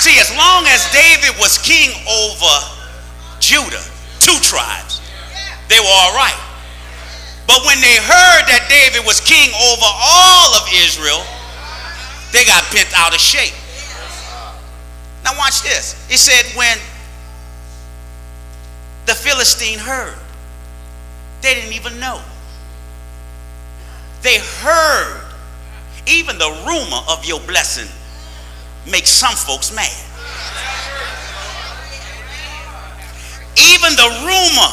See, as long as David was king over Judah, 2 tribes, they were all right. But when they heard that David was king over all of Israel, they got bent out of shape. Now watch this. It said when the Philistine heard, they didn't even know. They heard. Even the rumor of your blessing makes some folks mad. Even the rumor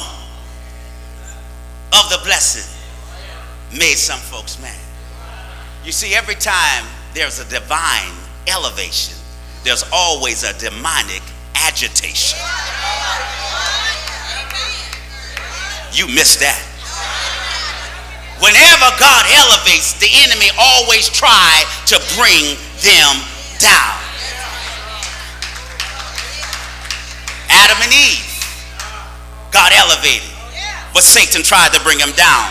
of the blessing made some folks mad. You see, every time there's a divine elevation, there's always a demonic agitation. You missed that. Whenever God elevates, the enemy always tries to bring them down. Adam and Eve, God elevated, but Satan tried to bring him down.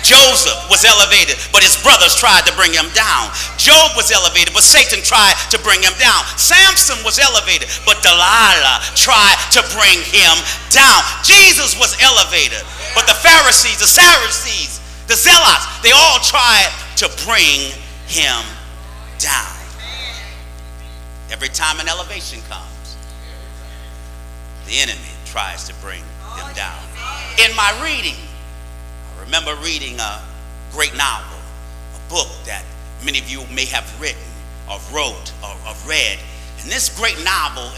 Joseph was elevated, but his brothers tried to bring him down. Job was elevated, but Satan tried to bring him down. Samson was elevated, but Delilah tried to bring him down. Jesus was elevated, but the Pharisees, the Sadducees, the Zealots, they all tried to bring him down. Every time an elevation comes, the enemy tries to bring them down. In my reading, I remember reading a great novel, a book that many of you may have written or wrote or read. In this great novel,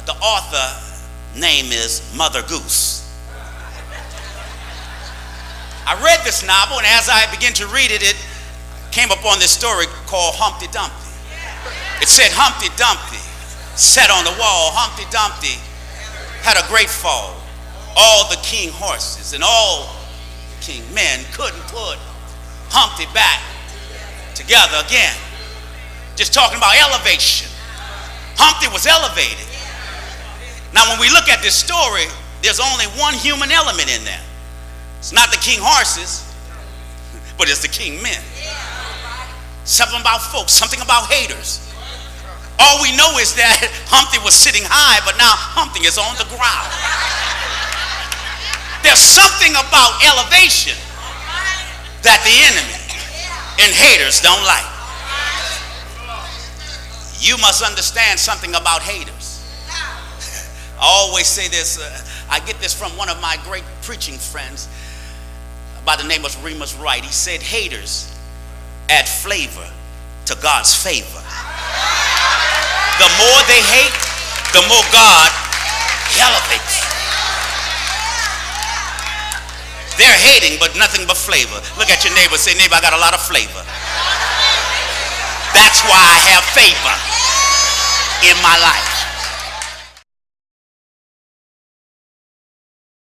the author name is Mother Goose. I read this novel, and as I began to read it, it came upon this story called Humpty Dumpty. It said Humpty Dumpty sat on the wall. Humpty Dumpty had a great fall. All the king horses and all king men couldn't put Humpty back together again. Just talking about elevation. Humpty was elevated. Now when we look at this story, there's only one human element in there. It's not the king horses, but it's the king men. Something about folks, something about haters. All we know is that Humpty was sitting high, but now Humpty is on the ground. There's something about elevation that the enemy and haters don't like. You must understand something about haters. I always say this, I get this from one of my great preaching friends by the name of Raymond. He said haters add flavor to God's favor. The more they hate, the more God elevates. They're hating, but nothing but flavor. Look at your neighbor. Say, neighbor, I got a lot of flavor. That's why I have favor in my life.